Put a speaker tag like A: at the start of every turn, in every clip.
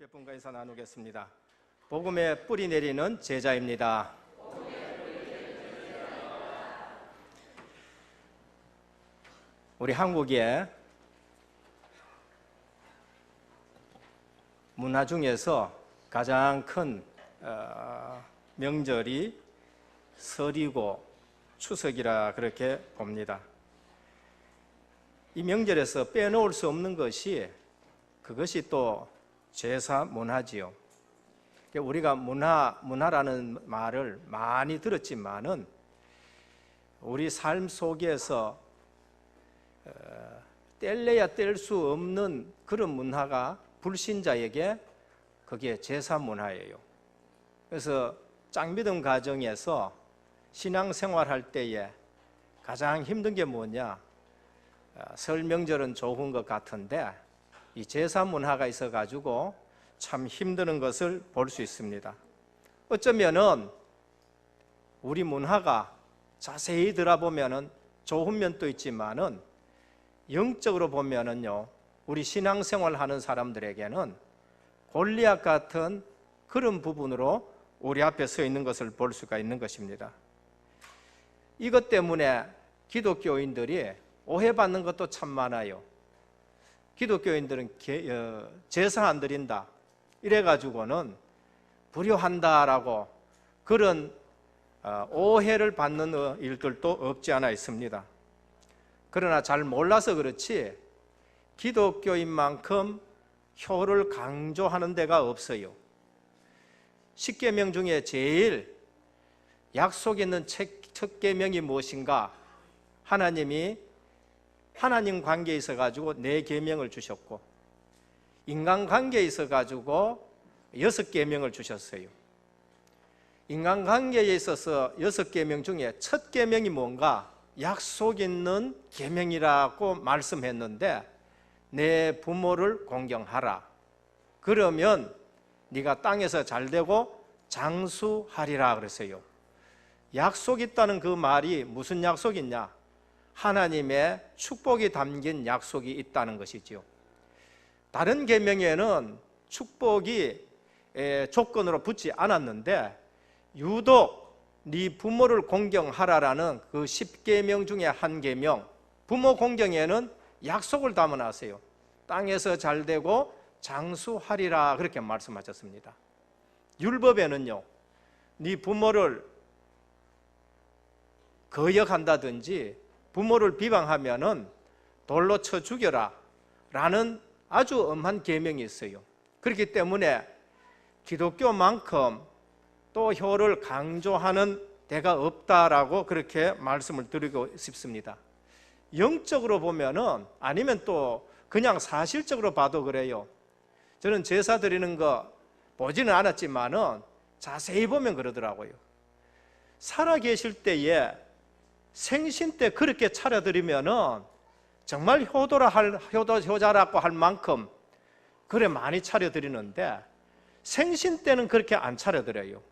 A: 몇 분과 인사 나누겠습니다. 복음의 뿌리 내리는 제자입니다. 우리 한국의 문화 중에서 가장 큰 명절이 설이고 추석이라 그렇게 봅니다. 이 명절에서 빼놓을 수 없는 것이 그것이 또 제사 문화지요. 우리가 문화라는 말을 많이 들었지만은 우리 삶 속에서 뗄래야 뗄 수 없는 그런 문화가 불신자에게 그게 제사 문화예요. 그래서 짝믿음 가정에서 신앙생활할 때에 가장 힘든 게 뭐냐? 설 명절은 좋은 것 같은데 이 제사 문화가 있어가지고 참 힘드는 것을 볼 수 있습니다. 어쩌면은 우리 문화가 자세히 들어보면은 좋은 면도 있지만은 영적으로 보면은요, 우리 신앙생활 하는 사람들에게는 골리앗 같은 그런 부분으로 우리 앞에 서 있는 것을 볼 수가 있는 것입니다. 이것 때문에 기독교인들이 오해받는 것도 참 많아요. 기독교인들은 제사 안 드린다 이래가지고는 불효한다라고 그런 오해를 받는 일들도 없지 않아 있습니다. 그러나 잘 몰라서 그렇지 기독교인만큼 효를 강조하는 데가 없어요. 십계명 중에 제일 약속 있는 첫 계명이 무엇인가? 하나님이 하나님 관계에 있어 가지고 4계명을 주셨고 인간 관계에 있어 가지고 6계명을 주셨어요. 인간 관계에 있어서 6계명 중에 첫 계명이 뭔가? 약속 있는 계명이라고 말씀했는데 내 부모를 공경하라. 그러면 네가 땅에서 잘되고 장수하리라 그랬어요. 약속 있다는 그 말이 무슨 약속이냐? 하나님의 축복이 담긴 약속이 있다는 것이지요. 다른 계명에는 축복이 조건으로 붙지 않았는데 유독 네 부모를 공경하라라는 그 10계명 중에 한 계명, 부모 공경에는 약속을 담아놨어요. 땅에서 잘되고 장수하리라 그렇게 말씀하셨습니다. 율법에는요, 네 부모를 거역한다든지 부모를 비방하면은 돌로 쳐 죽여라 라는 아주 엄한 계명이 있어요. 그렇기 때문에 기독교만큼 또 효를 강조하는 데가 없다라고 그렇게 말씀을 드리고 싶습니다. 영적으로 보면은 아니면 또 그냥 사실적으로 봐도 그래요. 저는 제사 드리는 거 보지는 않았지만은 자세히 보면 그러더라고요. 살아 계실 때에 생신 때 그렇게 차려드리면은 정말 효자라고 할 만큼 그래 많이 차려드리는데 생신 때는 그렇게 안 차려드려요.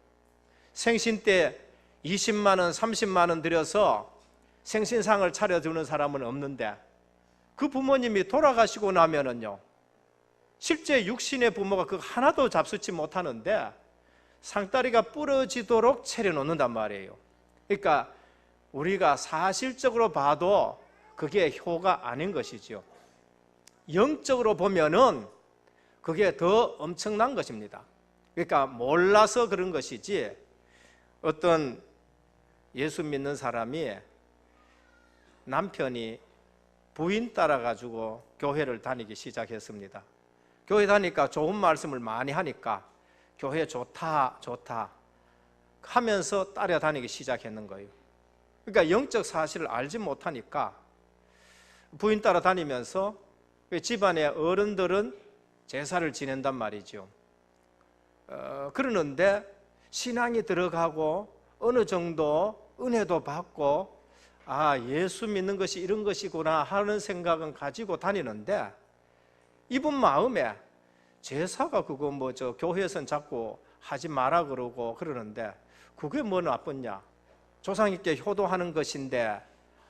A: 생신 때 20만 원, 30만 원 들여서 생신상을 차려주는 사람은 없는데 그 부모님이 돌아가시고 나면은요, 실제 육신의 부모가 그거 하나도 잡수지 못하는데 상다리가 부러지도록 차려놓는단 말이에요. 그러니까 우리가 사실적으로 봐도 그게 효가 아닌 것이죠. 영적으로 보면은 그게 더 엄청난 것입니다. 그러니까 몰라서 그런 것이지, 어떤 예수 믿는 사람이 남편이 부인 따라가지고 교회를 다니기 시작했습니다. 교회 다니까 좋은 말씀을 많이 하니까 교회 좋다 하면서 따라다니기 시작했는 거예요. 그러니까 영적 사실을 알지 못하니까 부인 따라 다니면서 집안의 어른들은 제사를 지낸단 말이죠. 그러는데 신앙이 들어가고 어느 정도 은혜도 받고 예수 믿는 것이 이런 것이구나 하는 생각은 가지고 다니는데 이분 마음에 제사가 그거 교회에서는 자꾸 하지 마라 그러는데 그게 뭐 나쁘냐? 조상님께 효도하는 것인데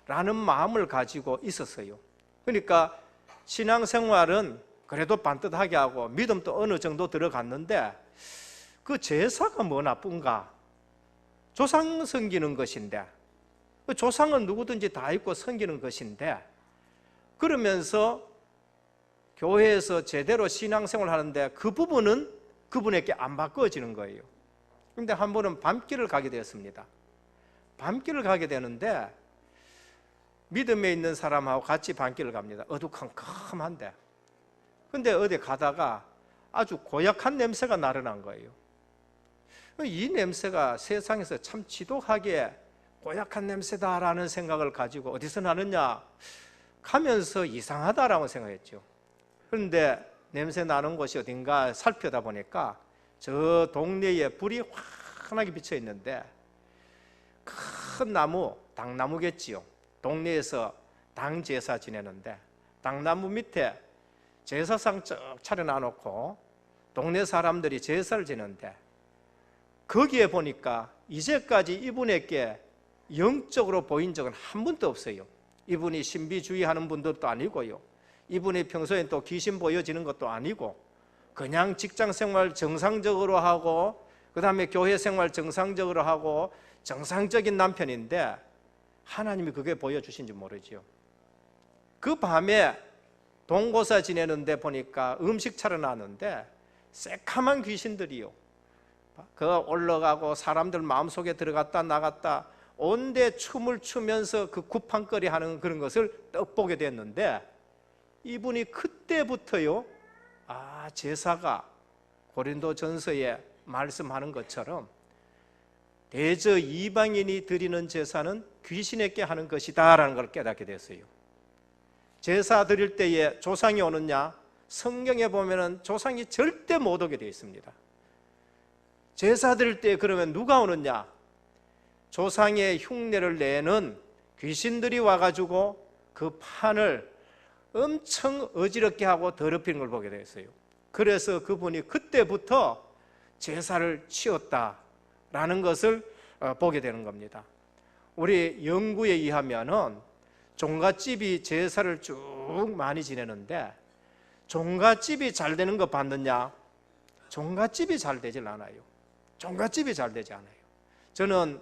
A: 라는 마음을 가지고 있었어요. 그러니까 신앙생활은 그래도 반듯하게 하고 믿음도 어느 정도 들어갔는데 그 제사가 뭐 나쁜가? 조상 섬기는 것인데, 그 조상은 누구든지 다 있고 섬기는 것인데, 그러면서 교회에서 제대로 신앙생활을 하는데 그 부분은 그분에게 안 바꿔지는 거예요. 그런데 한 번은 밤길을 가게 되었습니다. 밤길을 가게 되는데 믿음에 있는 사람하고 같이 밤길을 갑니다. 어두컴컴한데, 근데 어디 가다가 아주 고약한 냄새가 나른한 거예요. 이 냄새가 세상에서 참 지독하게 고약한 냄새다라는 생각을 가지고 어디서 나느냐 가면서 이상하다라고 생각했죠. 그런데 냄새 나는 곳이 어딘가 살펴다 보니까 저 동네에 불이 환하게 비쳐 있는데 큰 나무, 당나무겠지요. 동네에서 당제사 지내는데 당나무 밑에 제사상 쭉 차려놔 놓고 동네 사람들이 제사를 지내는데, 거기에 보니까 이제까지 이분에게 영적으로 보인 적은 한 번도 없어요. 이분이 신비주의하는 분들도 아니고요, 이분이 평소에 또 귀신 보여지는 것도 아니고, 그냥 직장생활 정상적으로 하고 그 다음에 교회생활 정상적으로 하고 정상적인 남편인데 하나님이 그게 보여주신지 모르지요. 그 밤에 동고사 지내는데 보니까 음식 차려놨는데 새카만 귀신들이요, 그 올라가고 사람들 마음속에 들어갔다 나갔다 온데 춤을 추면서 그 구판거리 하는 그런 것을 떡 보게 됐는데, 이분이 그때부터요, 제사가 고린도전서에 말씀하는 것처럼 대저 이방인이 드리는 제사는 귀신에게 하는 것이다 라는 걸 깨닫게 됐어요. 제사 드릴 때에 조상이 오느냐? 성경에 보면은 조상이 절대 못 오게 되어 있습니다. 제사 드릴 때 그러면 누가 오느냐? 조상의 흉내를 내는 귀신들이 와가지고 그 판을 엄청 어지럽게 하고 더럽히는 걸 보게 되었어요. 그래서 그분이 그때부터 제사를 치웠다라는 것을 보게 되는 겁니다. 우리 연구에 의하면은 종갓집이 제사를 쭉 많이 지내는데 종갓집이 잘 되는 거 봤느냐? 종갓집이 잘 되질 않아요. 종갓집이 잘 되지 않아요. 저는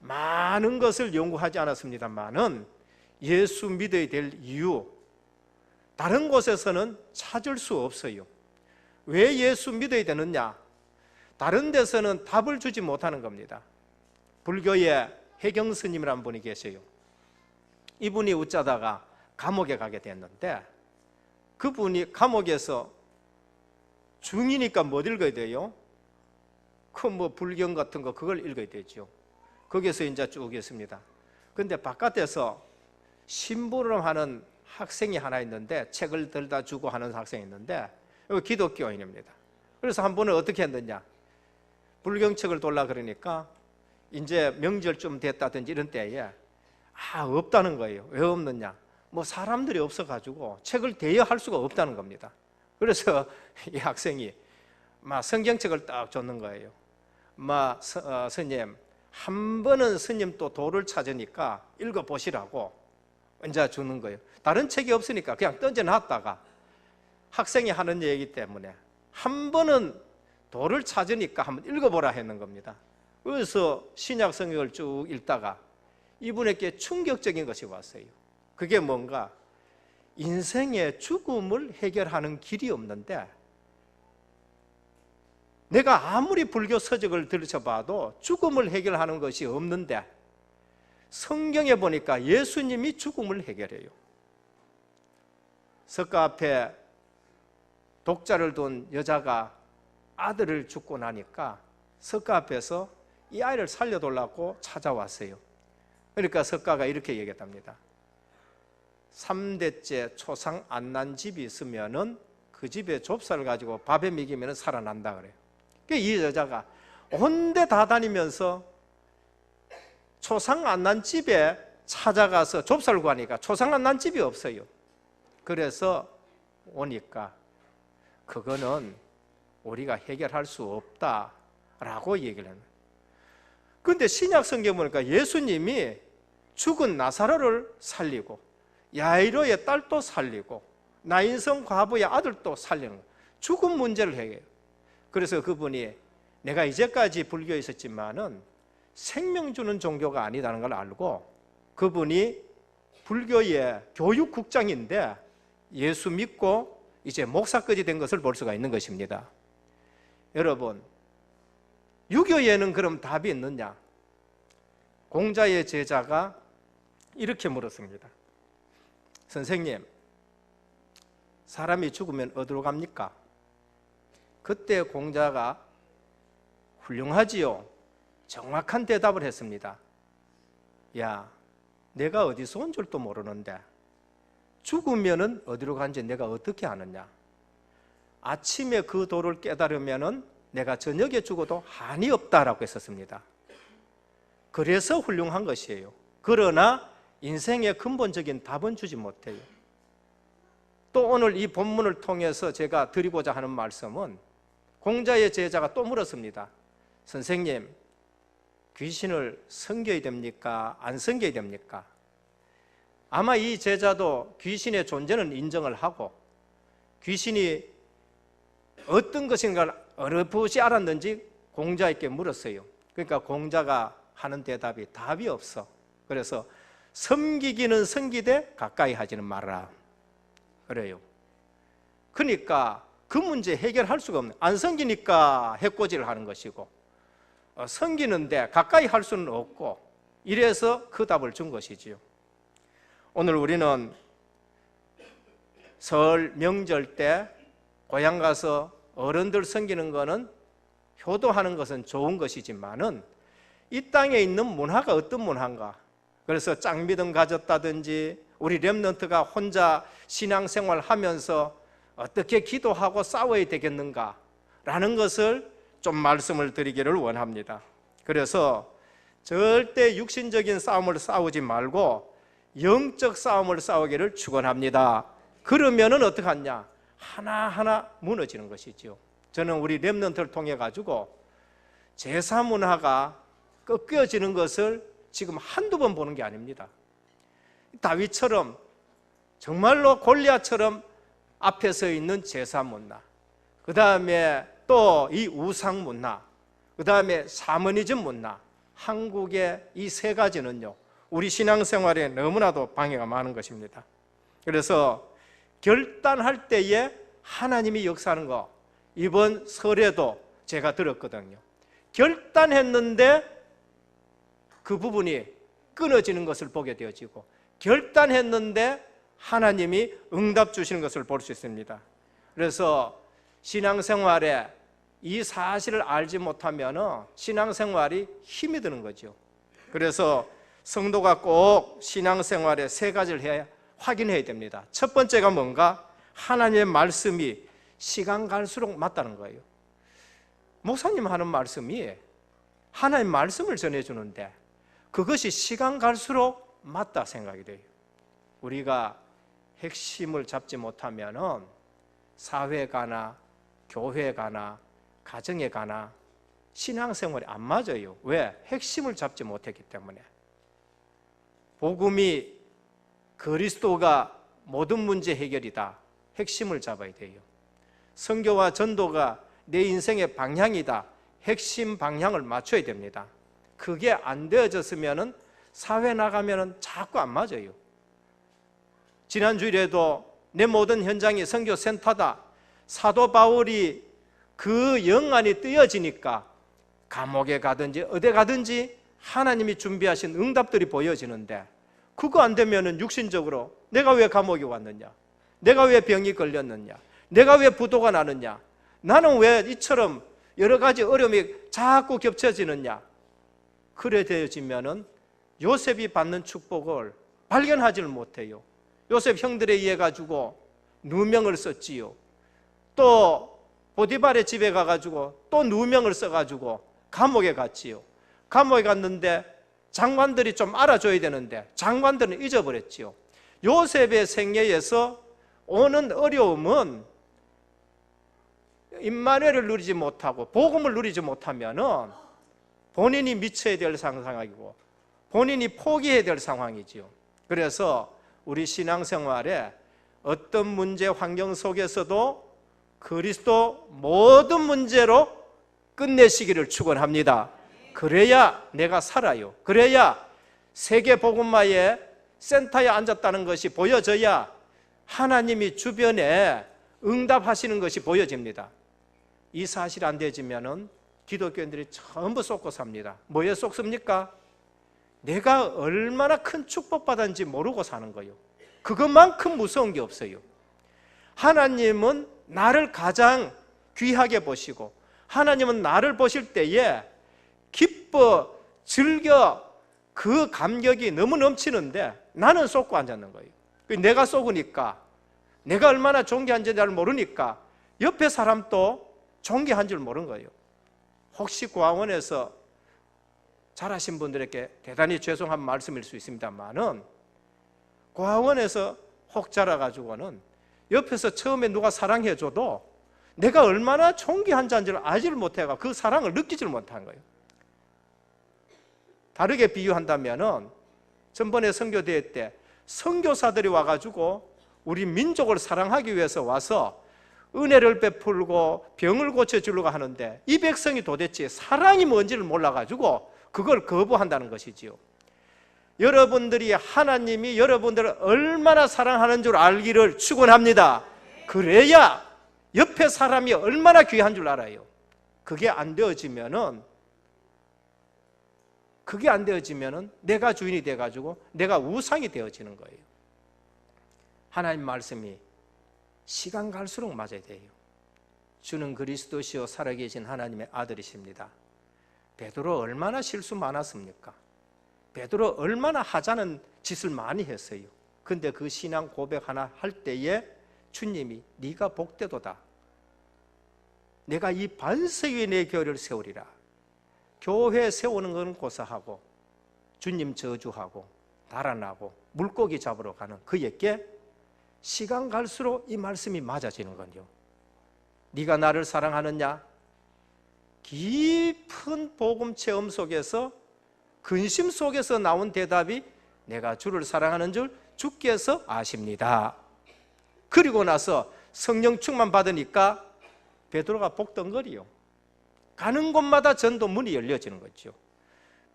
A: 많은 것을 연구하지 않았습니다만은 예수 믿어야 될 이유, 다른 곳에서는 찾을 수 없어요. 왜 예수 믿어야 되느냐? 다른 데서는 답을 주지 못하는 겁니다. 불교에 해경 스님이라는 분이 계세요. 이분이 웃자다가 감옥에 가게 됐는데, 그분이 감옥에서 중이니까 못 읽어야 돼요. 그 불경 같은 거 그걸 읽어야 되죠. 거기서 이제 쭉 있습니다. 근데 바깥에서 심부름 하는 학생이 하나 있는데, 책을 들다 주고 하는 학생이 있는데, 여기 기독교인입니다. 그래서 한 번은 어떻게 했느냐? 불경책을 돌라 그러니까 이제 명절 좀 됐다든지 이런 때에 없다는 거예요. 왜 없느냐? 사람들이 없어가지고 책을 대여할 수가 없다는 겁니다. 그래서 이 학생이 성경책을 딱 줬는 거예요. 스님, 한 번은 스님 또 도를 찾으니까 읽어보시라고 이제 주는 거예요. 다른 책이 없으니까 그냥 던져놨다가 학생이 하는 얘기 때문에 한 번은 도를 찾으니까 한번 읽어보라 했는 겁니다. 그래서 신약 성경을 쭉 읽다가 이분에게 충격적인 것이 왔어요. 그게 뭔가, 인생의 죽음을 해결하는 길이 없는데, 내가 아무리 불교 서적을 들춰봐도 죽음을 해결하는 것이 없는데, 성경에 보니까 예수님이 죽음을 해결해요. 석가 앞에 독자를 둔 여자가 아들을 죽고 나니까 석가 앞에서 이 아이를 살려달라고 찾아왔어요. 그러니까 석가가 이렇게 얘기했답니다. 3대째 초상 안 난 집이 있으면은 그 집에 좁쌀을 가지고 밥에 먹이면 살아난다 그래요. 이 여자가 온데 다 다니면서 초상 안 난 집에 찾아가서 좁쌀을 구하니까 초상 안 난 집이 없어요. 그래서 오니까 그거는 우리가 해결할 수 없다라고 얘기를 합니다. 그런데 신약 성경 보니까 예수님이 죽은 나사로를 살리고 야이로의 딸도 살리고 나인성 과부의 아들도 살리는 거예요. 죽음 문제를 해결해요. 그래서 그분이 내가 이제까지 불교에 있었지만은 생명 주는 종교가 아니라는 걸 알고 그분이 불교의 교육국장인데 예수 믿고 이제 목사까지 된 것을 볼 수가 있는 것입니다. 여러분, 유교에는 그럼 답이 있느냐? 공자의 제자가 이렇게 물었습니다. 선생님, 사람이 죽으면 어디로 갑니까? 그때 공자가 훌륭하지요. 정확한 대답을 했습니다. 야, 내가 어디서 온 줄도 모르는데 죽으면은 어디로 간지 내가 어떻게 아느냐? 아침에 그 도를 깨달으면은 내가 저녁에 죽어도 한이 없다라고 했었습니다. 그래서 훌륭한 것이에요. 그러나 인생의 근본적인 답은 주지 못해요. 또 오늘 이 본문을 통해서 제가 드리고자 하는 말씀은 공자의 제자가 또 물었습니다. 선생님, 귀신을 섬겨야 됩니까? 안 섬겨야 됩니까? 아마 이 제자도 귀신의 존재는 인정을 하고 귀신이 어떤 것인가를 어렴풋이 알았는지 공자에게 물었어요. 그러니까 공자가 하는 대답이 답이 없어. 그래서 섬기기는 섬기되 가까이 하지는 말아라 그래요. 그러니까 그 문제 해결할 수가 없네. 안 섬기니까 해코지를 하는 것이고 섬기는데 가까이 할 수는 없고 이래서 그 답을 준 것이지요. 오늘 우리는 설 명절 때 고향 가서 어른들 섬기는 것은 효도하는 것은 좋은 것이지만은 이 땅에 있는 문화가 어떤 문화인가? 그래서 짱미등 가졌다든지 우리 렘넌트가 혼자 신앙생활 하면서 어떻게 기도하고 싸워야 되겠는가? 라는 것을 좀 말씀을 드리기를 원합니다. 그래서 절대 육신적인 싸움을 싸우지 말고 영적 싸움을 싸우기를 축원합니다. 그러면은 어떻게 하냐? 하나하나 무너지는 것이죠. 저는 우리 렘넌트를 통해 가지고 제사 문화가 꺾여지는 것을 지금 한두 번 보는 게 아닙니다. 다윗처럼 정말로 골리앗처럼 앞에 서 있는 제사 문화, 그 다음에 또 이 우상 문화, 그 다음에 샤머니즘 문화, 한국의 이 세 가지는요 우리 신앙생활에 너무나도 방해가 많은 것입니다. 그래서 결단할 때에 하나님이 역사하는 거 이번 설에도 제가 들었거든요. 결단했는데 그 부분이 끊어지는 것을 보게 되어지고 결단했는데 하나님이 응답 주시는 것을 볼 수 있습니다. 그래서 신앙생활에 이 사실을 알지 못하면 신앙생활이 힘이 드는 거죠. 그래서 성도가 꼭 신앙생활에 세 가지를 확인해야 됩니다. 첫 번째가 뭔가? 하나님의 말씀이 시간 갈수록 맞다는 거예요. 목사님 하는 말씀이 하나님 말씀을 전해주는데 그것이 시간 갈수록 맞다 생각이 돼요. 우리가 핵심을 잡지 못하면 사회 가나 교회 가나 가정에 가나 신앙생활이 안 맞아요. 왜? 핵심을 잡지 못했기 때문에. 복음이 그리스도가 모든 문제 해결이다. 핵심을 잡아야 돼요. 선교와 전도가 내 인생의 방향이다. 핵심 방향을 맞춰야 됩니다. 그게 안 되어졌으면 사회 나가면 자꾸 안 맞아요. 지난주일에도 내 모든 현장이 선교센터다. 사도 바울이 그 영안이 띄어지니까 감옥에 가든지 어디 가든지 하나님이 준비하신 응답들이 보여지는데 그거 안 되면 육신적으로 내가 왜 감옥에 왔느냐? 내가 왜 병이 걸렸느냐? 내가 왜 부도가 나느냐? 나는 왜 이처럼 여러 가지 어려움이 자꾸 겹쳐지느냐? 그래 되어지면은 요셉이 받는 축복을 발견하지를 못해요. 요셉 형들에 의해 가지고 누명을 썼지요. 또 보디발의 집에 가가지고 또 누명을 써가지고 감옥에 갔지요. 감옥에 갔는데 장관들이 좀 알아줘야 되는데 장관들은 잊어버렸지요. 요셉의 생애에서 오는 어려움은 임마누엘을 누리지 못하고 복음을 누리지 못하면은 본인이 미쳐야 될 상황이고 본인이 포기해야 될 상황이지요. 그래서 우리 신앙생활에 어떤 문제 환경 속에서도 그리스도 모든 문제로 끝내시기를 축원합니다. 그래야 내가 살아요. 그래야 세계복음화의 센터에 앉았다는 것이 보여져야 하나님이 주변에 응답하시는 것이 보여집니다. 이 사실이 안 되지면은 기독교인들이 전부 쏟고 삽니다. 뭐에 쏟습니까? 내가 얼마나 큰 축복받았는지 모르고 사는 거예요. 그것만큼 무서운 게 없어요. 하나님은 나를 가장 귀하게 보시고 하나님은 나를 보실 때에 기뻐 즐겨 그 감격이 너무 넘치는데 나는 쏟고 앉았는 거예요. 내가 쏟으니까 내가 얼마나 존귀한지 잘 모르니까 옆에 사람도 존귀한 줄 모르는 거예요. 혹시 고아원에서 잘하신 분들에게 대단히 죄송한 말씀일 수 있습니다만은 고아원에서 혹 자라가지고는 옆에서 처음에 누가 사랑해줘도 내가 얼마나 존귀한 자인지를 알지를 못해가 그 사랑을 느끼지를 못한 거예요. 다르게 비유한다면은 전번에 선교대회 때 선교사들이 와가지고 우리 민족을 사랑하기 위해서 와서 은혜를 베풀고 병을 고쳐주려고 하는데 이 백성이 도대체 사랑이 뭔지를 몰라가지고 그걸 거부한다는 것이지요. 여러분들이 하나님이 여러분들을 얼마나 사랑하는 줄 알기를 축원합니다. 그래야 옆에 사람이 얼마나 귀한 줄 알아요. 그게 안 되어지면은 내가 주인이 돼가지고 내가 우상이 되어지는 거예요. 하나님 말씀이 시간 갈수록 맞아야 돼요. 주는 그리스도시요 살아계신 하나님의 아들이십니다. 베드로 얼마나 실수 많았습니까? 베드로 얼마나 하자는 짓을 많이 했어요. 근데 그 신앙 고백 하나 할 때에 주님이 네가 복되도다. 내가 이 반석 위에 내 교회를 세우리라. 교회 세우는 건 고사하고 주님 저주하고 달아나고 물고기 잡으러 가는 그에게 시간 갈수록 이 말씀이 맞아지는 거요. 네가 나를 사랑하느냐? 깊은 복음 체험 속에서 근심 속에서 나온 대답이 내가 주를 사랑하는 줄 주께서 아십니다. 그리고 나서 성령 충만 받으니까 베드로가 복덩거리요. 가는 곳마다 전도 문이 열려지는 거죠.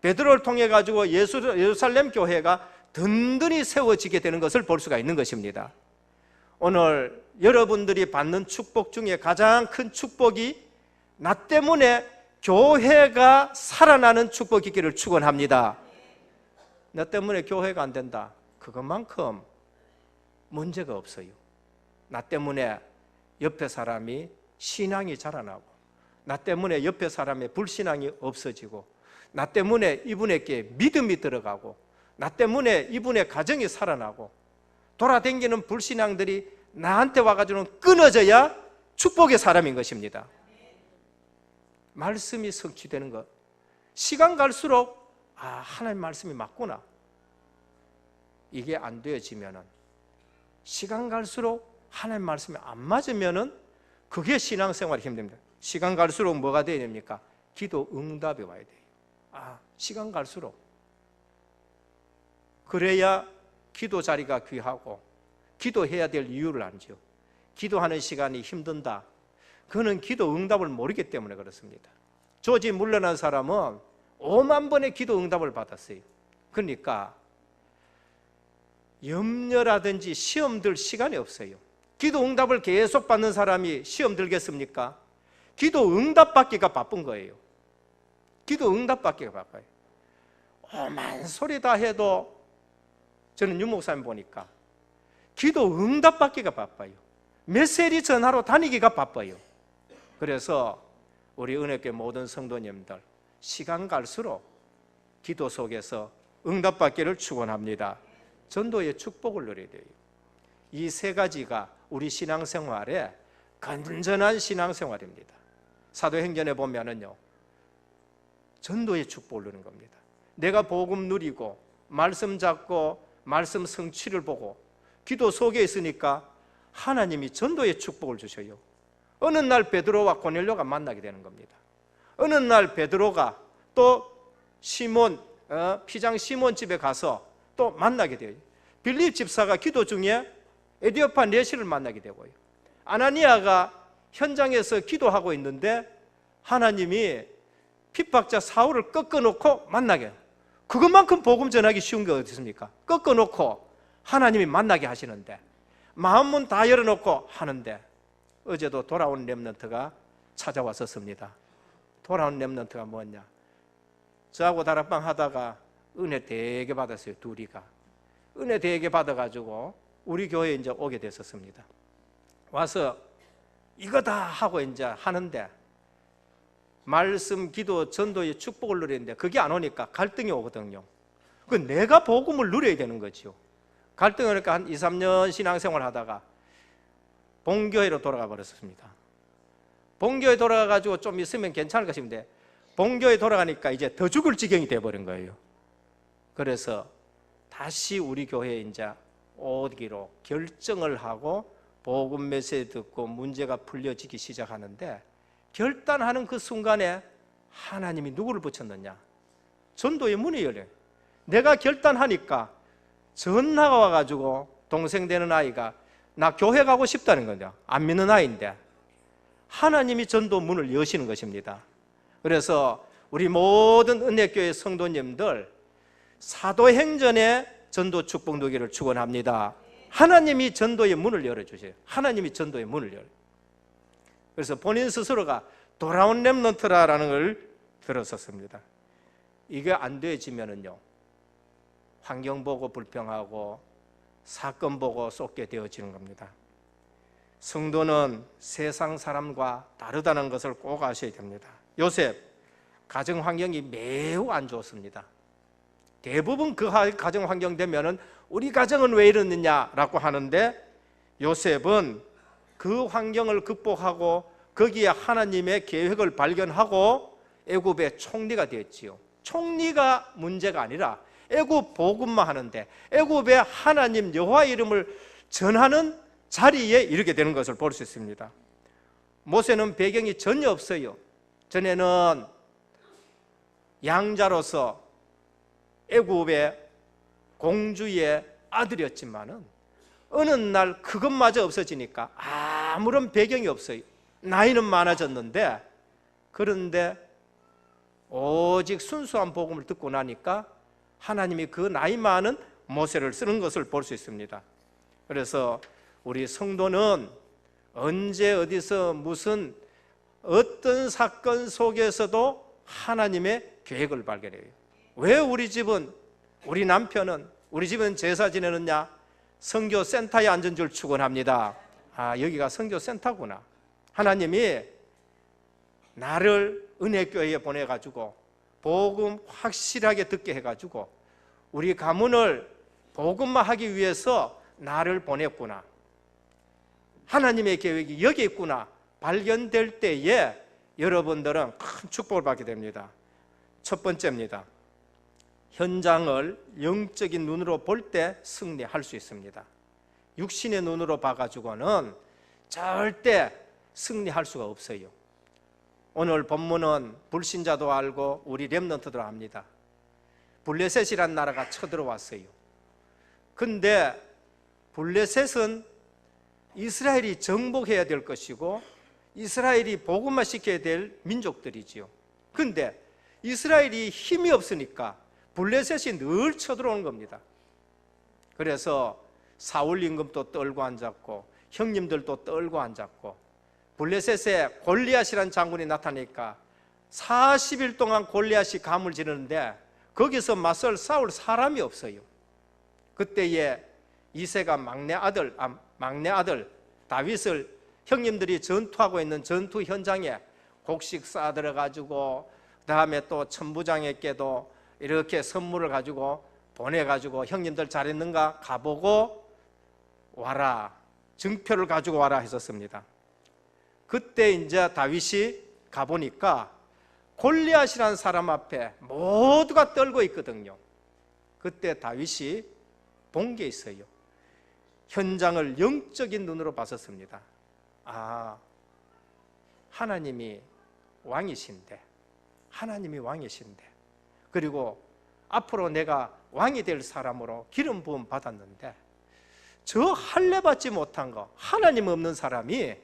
A: 베드로를 통해 가지고 예루살렘 교회가 든든히 세워지게 되는 것을 볼 수가 있는 것입니다. 오늘 여러분들이 받는 축복 중에 가장 큰 축복이 나 때문에 교회가 살아나는 축복이기를 축원합니다. 나 때문에 교회가 안 된다. 그것만큼 문제가 없어요. 나 때문에 옆에 사람이 신앙이 자라나고 나 때문에 옆에 사람의 불신앙이 없어지고 나 때문에 이분에게 믿음이 들어가고 나 때문에 이분의 가정이 살아나고 돌아다니는 불신앙들이 나한테 와가지고는 끊어져야 축복의 사람인 것입니다. 말씀이 성취되는 것. 시간 갈수록 하나님 말씀이 맞구나. 이게 안 되어지면은 시간 갈수록 하나님 말씀이 안 맞으면은 그게 신앙생활이 힘듭니다. 시간 갈수록 뭐가 돼야 됩니까? 기도 응답이 와야 돼요. 시간 갈수록. 그래야 기도 자리가 귀하고 기도해야 될 이유를 알죠. 기도하는 시간이 힘든다. 그는 기도 응답을 모르기 때문에 그렇습니다. 조지 물러난 사람은 5만 번의 기도 응답을 받았어요. 그러니까 염려라든지 시험 들 시간이 없어요. 기도 응답을 계속 받는 사람이 시험 들겠습니까? 기도 응답 받기가 바쁜 거예요. 기도 응답 받기가 바빠요. 오만 소리 다 해도 저는 유 목사님 보니까 기도 응답 받기가 바빠요. 메시지 전하러 다니기가 바빠요. 그래서 우리 은혜교회 모든 성도님들 시간 갈수록 기도 속에서 응답 받기를 축원합니다. 전도의 축복을 누려야 돼요. 이 세 가지가 우리 신앙생활의 건전한 신앙생활입니다. 사도행전에 보면은요, 전도의 축복을 누리는 겁니다. 내가 복음 누리고 말씀 잡고 말씀 성취를 보고 기도 속에 있으니까 하나님이 전도의 축복을 주셔요. 어느 날 베드로와 고넬료가 만나게 되는 겁니다. 어느 날 베드로가 또 시몬 피장 시몬 집에 가서 또 만나게 돼요. 빌립 집사가 기도 중에 에디오파 내시를 만나게 되고요. 아나니아가 현장에서 기도하고 있는데 하나님이 핍박자 사울을 꺾어놓고 만나게 해요. 그것만큼 복음 전하기 쉬운 게 어디 있습니까? 꺾어놓고 하나님이 만나게 하시는데, 마음문 다 열어놓고 하는데, 어제도 돌아온 렘넌트가 찾아왔었습니다. 돌아온 렘넌트가 뭐냐, 저하고 다락방 하다가 은혜 되게 받았어요. 둘이가 은혜 되게 받아가지고 우리 교회에 이제 오게 됐었습니다. 와서 이거다 하고 이제 하는데, 말씀, 기도, 전도의 축복을 누리는데 그게 안 오니까 갈등이 오거든요. 그 내가 복음을 누려야 되는 거죠. 갈등이 오니까 한 2, 3년 신앙생활 하다가 본교회로 돌아가 버렸습니다. 본교회 돌아가가지고 좀 있으면 괜찮을 것인데, 본교회 돌아가니까 이제 더 죽을 지경이 돼버린 거예요. 그래서 다시 우리 교회에 이제 오기로 결정을 하고 복음 메시지 듣고 문제가 풀려지기 시작하는데, 결단하는 그 순간에 하나님이 누구를 붙였느냐? 전도의 문이 열려요. 내가 결단하니까 전화가 와가지고 동생 되는 아이가 나 교회 가고 싶다는 거죠. 안 믿는 아이인데 하나님이 전도 문을 여시는 것입니다. 그래서 우리 모든 은혜교회 성도님들, 사도행전의 전도 축복 누기를 축원합니다. 하나님이 전도의 문을 열어주세요. 하나님이 전도의 문을 열어요. 그래서 본인 스스로가 돌아온 렘넌트라는 걸 들었었습니다. 이게 안 되어지면은요, 환경 보고 불평하고 사건 보고 쏟게 되어지는 겁니다. 성도는 세상 사람과 다르다는 것을 꼭 아셔야 됩니다. 요셉, 가정 환경이 매우 안 좋습니다. 대부분 그 가정 환경 되면은 우리 가정은 왜 이러느냐라고 하는데, 요셉은 그 환경을 극복하고 거기에 하나님의 계획을 발견하고 애굽의 총리가 되었지요. 총리가 문제가 아니라 애굽 복음만 하는데 애굽의 하나님 여호와 이름을 전하는 자리에 이르게 되는 것을 볼 수 있습니다. 모세는 배경이 전혀 없어요. 전에는 양자로서 애굽의 공주의 아들이었지만은 어느 날 그것마저 없어지니까 아무런 배경이 없어요. 나이는 많아졌는데, 그런데 오직 순수한 복음을 듣고 나니까 하나님이 그 나이 많은 모세를 쓰는 것을 볼 수 있습니다. 그래서 우리 성도는 언제 어디서 무슨 어떤 사건 속에서도 하나님의 계획을 발견해요. 왜 우리 집은, 우리 남편은, 우리 집은 제사 지내느냐? 선교센터에 앉은 줄 축원합니다. 여기가 선교센터구나. 하나님이 나를 은혜교회에 보내가지고 복음 확실하게 듣게 해가지고 우리 가문을 복음만 하기 위해서 나를 보냈구나, 하나님의 계획이 여기 있구나 발견될 때에 여러분들은 큰 축복을 받게 됩니다. 첫 번째입니다. 현장을 영적인 눈으로 볼 때 승리할 수 있습니다. 육신의 눈으로 봐가지고는 절대 승리할 수가 없어요. 오늘 본문은 불신자도 알고 우리 렘넌트도 압니다. 블레셋이란 나라가 쳐들어왔어요. 근데 블레셋은 이스라엘이 정복해야 될 것이고 이스라엘이 복음화 시켜야 될 민족들이지요. 근데 이스라엘이 힘이 없으니까 블레셋이 늘 쳐들어오는 겁니다. 그래서 사울 임금도 떨고 앉았고 형님들도 떨고 앉았고, 블레셋에 골리앗이라는 장군이 나타나니까 40일 동안 골리앗이 감을 지르는데 거기서 맞설 싸울 사람이 없어요. 그때에 이새가 막내 아들 다윗을 형님들이 전투하고 있는 전투 현장에 곡식 싸들어가지고 그다음에 또 천부장에게도 이렇게 선물을 가지고 보내가지고 형님들 잘했는가 가보고 와라, 증표를 가지고 와라 했었습니다. 그때 이제 다윗이 가보니까 골리앗이라는 사람 앞에 모두가 떨고 있거든요. 그때 다윗이 본 게 있어요. 현장을 영적인 눈으로 봤었습니다. 하나님이 왕이신데, 그리고 앞으로 내가 왕이 될 사람으로 기름 부음 받았는데 저 할례 받지 못한 거, 하나님 없는 사람이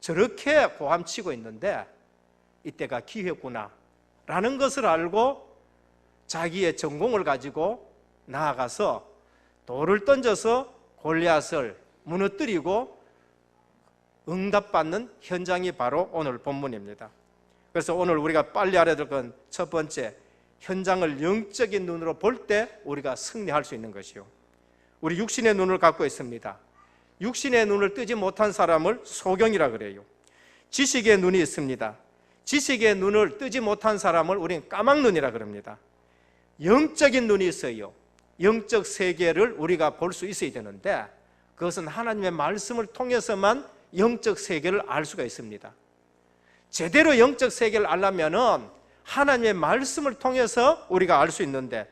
A: 저렇게 고함치고 있는데 이때가 기회구나 라는 것을 알고 자기의 전공을 가지고 나아가서 돌을 던져서 골리앗을 무너뜨리고 응답받는 현장이 바로 오늘 본문입니다. 그래서 오늘 우리가 빨리 알아야 될 건 첫 번째, 현장을 영적인 눈으로 볼 때 우리가 승리할 수 있는 것이요, 우리 육신의 눈을 갖고 있습니다. 육신의 눈을 뜨지 못한 사람을 소경이라 그래요. 지식의 눈이 있습니다. 지식의 눈을 뜨지 못한 사람을 우리는 까막눈이라 그럽니다. 영적인 눈이 있어요. 영적 세계를 우리가 볼 수 있어야 되는데 그것은 하나님의 말씀을 통해서만 영적 세계를 알 수가 있습니다. 제대로 영적 세계를 알려면 하나님의 말씀을 통해서 우리가 알 수 있는데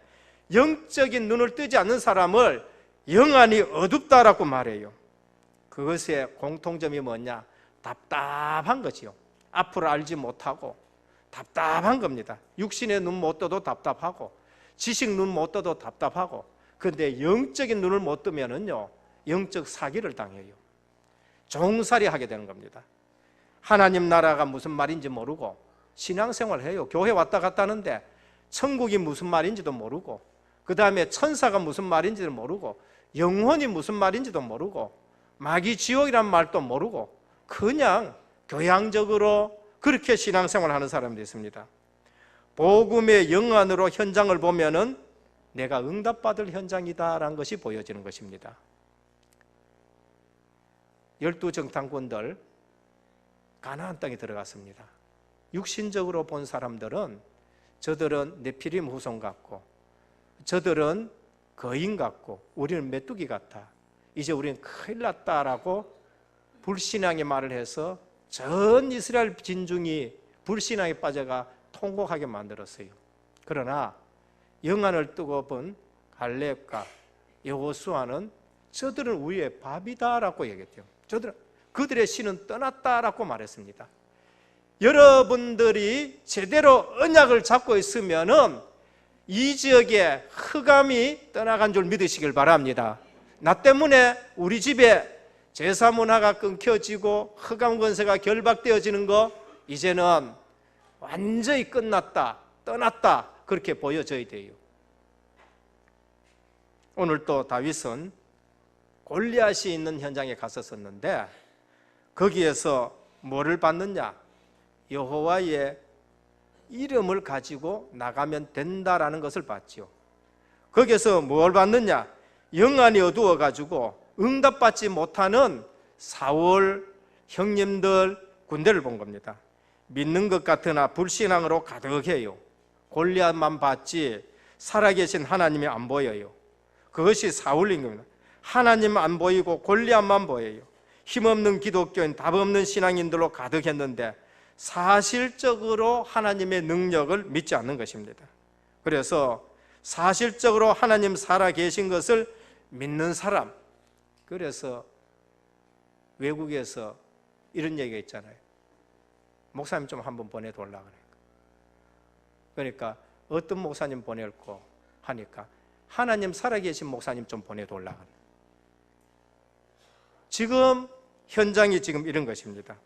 A: 영적인 눈을 뜨지 않는 사람을 영안이 어둡다라고 말해요. 그것의 공통점이 뭐냐? 답답한 거지요. 앞으로 알지 못하고 답답한 겁니다. 육신의 눈 못 떠도 답답하고 지식 눈 못 떠도 답답하고, 그런데 영적인 눈을 못 뜨면은요 영적 사기를 당해요. 종살이 하게 되는 겁니다. 하나님 나라가 무슨 말인지 모르고 신앙생활을 해요. 교회 왔다 갔다 하는데 천국이 무슨 말인지도 모르고, 그 다음에 천사가 무슨 말인지도 모르고, 영혼이 무슨 말인지도 모르고, 마귀 지옥이란 말도 모르고 그냥 교양적으로 그렇게 신앙생활을 하는 사람들이 있습니다. 복음의 영안으로 현장을 보면은 내가 응답받을 현장이다라는 것이 보여지는 것입니다. 12정탐꾼들 가나안 땅에 들어갔습니다. 육신적으로 본 사람들은 저들은 네피림 후손 같고 저들은 거인 같고 우리는 메뚜기 같아, 이제 우리는 큰일 났다라고 불신앙의 말을 해서 전 이스라엘 진중이 불신앙에 빠져가 통곡하게 만들었어요. 그러나 영안을 뜨고 본 갈렙과 여호수아는 저들은 우리의 밥이다라고 얘기했대요. 그들의 신은 떠났다라고 말했습니다. 여러분들이 제대로 언약을 잡고 있으면은 이 지역에 흑암이 떠나간 줄 믿으시길 바랍니다. 나 때문에 우리 집에 제사 문화가 끊겨지고 흑암 권세가 결박되어지는 거 이제는 완전히 끝났다, 떠났다, 그렇게 보여져야 돼요. 오늘 또 다윗은 골리앗이 있는 현장에 갔었는데 거기에서 뭐를 받느냐? 여호와의 이름을 가지고 나가면 된다라는 것을 봤죠. 거기에서 뭘 받느냐? 영안이 어두워가지고 응답받지 못하는 사울 형님들 군대를 본 겁니다. 믿는 것 같으나 불신앙으로 가득해요. 골리앗만 봤지 살아계신 하나님이 안 보여요. 그것이 사울인 겁니다. 하나님 안 보이고 골리앗만 보여요. 힘없는 기독교인, 답없는 신앙인들로 가득했는데 사실적으로 하나님의 능력을 믿지 않는 것입니다. 그래서 사실적으로 하나님 살아계신 것을 믿는 사람, 그래서 외국에서 이런 얘기가 있잖아요. 목사님 좀 한번 보내달라 그러니까 어떤 목사님 보낼고 하니까 하나님 살아계신 목사님 좀 보내달라. 지금 현장이 지금 이런 것입니다.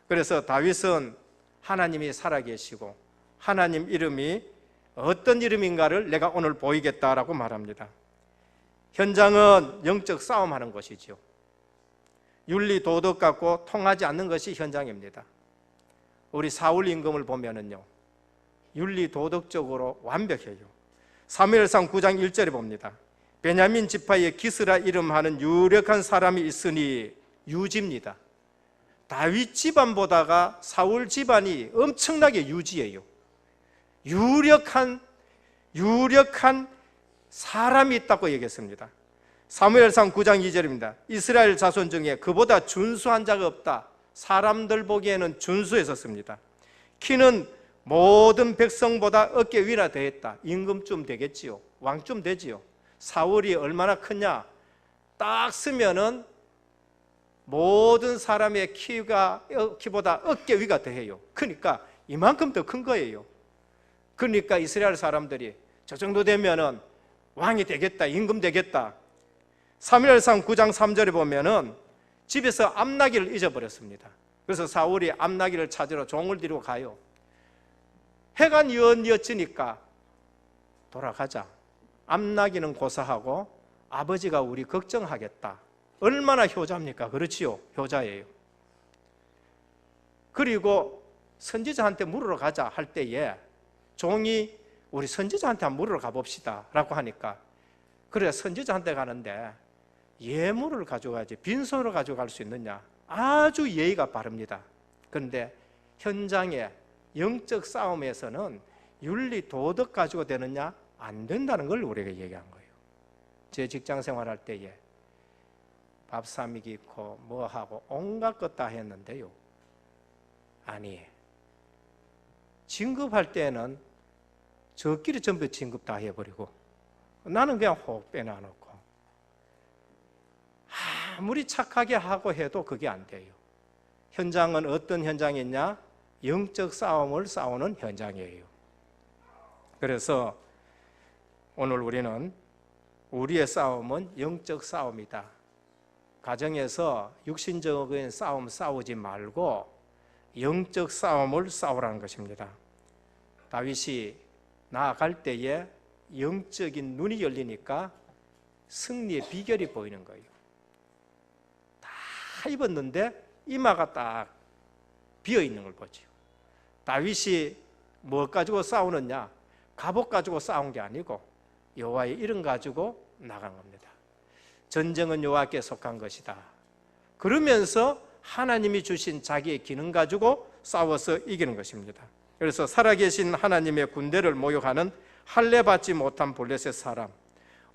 A: 그래서 다윗은 하나님이 살아계시고 하나님 이름이 어떤 이름인가를 내가 오늘 보이겠다라고 말합니다. 현장은 영적 싸움하는 것이죠. 윤리 도덕 갖고 통하지 않는 것이 현장입니다. 우리 사울 임금을 보면은요 윤리 도덕적으로 완벽해요. 사무엘상 9장 1절에 봅니다. 베냐민 지파의 기스라 이름하는 유력한 사람이 있으니, 유지입니다. 다윗 집안보다가 사울 집안이 엄청나게 유지예요. 유력한 사람이 있다고 얘기했습니다. 사무엘상 9장 2절입니다. 이스라엘 자손 중에 그보다 준수한 자가 없다. 사람들 보기에는 준수했었습니다. 키는 모든 백성보다 어깨 위나 되었다. 임금쯤 되겠지요. 왕쯤 되지요. 사울이 얼마나 크냐? 딱 쓰면은 모든 사람의 키보다 어깨 위가 더해요. 그러니까 이만큼 더 큰 거예요. 그러니까 이스라엘 사람들이 저 정도 되면은 왕이 되겠다, 임금 되겠다. 사무엘상 9장 3절에 보면은 집에서 암나귀를 잊어버렸습니다. 그래서 사울이 암나귀를 찾으러 종을 데리고 가요. 해가 뉘어지니까 돌아가자. 암나귀는 고사하고 아버지가 우리 걱정하겠다. 얼마나 효자입니까? 그렇지요, 효자예요. 그리고 선지자한테 물으러 가자 할 때에 종이 우리 선지자한테 한번 물으러 가봅시다 라고 하니까, 그래 선지자한테 가는데 예물을 가져가야지 빈손으로 가져갈 수 있느냐. 아주 예의가 바릅니다. 그런데 현장에 영적 싸움에서는 윤리 도덕 가지고 되느냐? 안 된다는 걸 우리에게 얘기한 거예요. 제 직장 생활할 때에 밥사미기 있고 뭐하고 온갖 것 다 했는데요, 아니 진급할 때는 저끼리 전부 진급 다 해버리고 나는 그냥 혹 빼놔놓고, 아무리 착하게 하고 해도 그게 안 돼요. 현장은 어떤 현장이냐? 영적 싸움을 싸우는 현장이에요. 그래서 오늘 우리는 우리의 싸움은 영적 싸움이다. 가정에서 육신적인 싸움 싸우지 말고 영적 싸움을 싸우라는 것입니다. 다윗이 나아갈 때에 영적인 눈이 열리니까 승리의 비결이 보이는 거예요. 다 입었는데 이마가 딱 비어있는 걸 보죠. 다윗이 뭐 가지고 싸우느냐? 갑옷 가지고 싸운 게 아니고 여호와의 이름 가지고 나간 겁니다. 전쟁은 여호와께 속한 것이다. 그러면서 하나님이 주신 자기의 기능 가지고 싸워서 이기는 것입니다. 그래서 살아계신 하나님의 군대를 모욕하는 할례 받지 못한 블레셋 사람,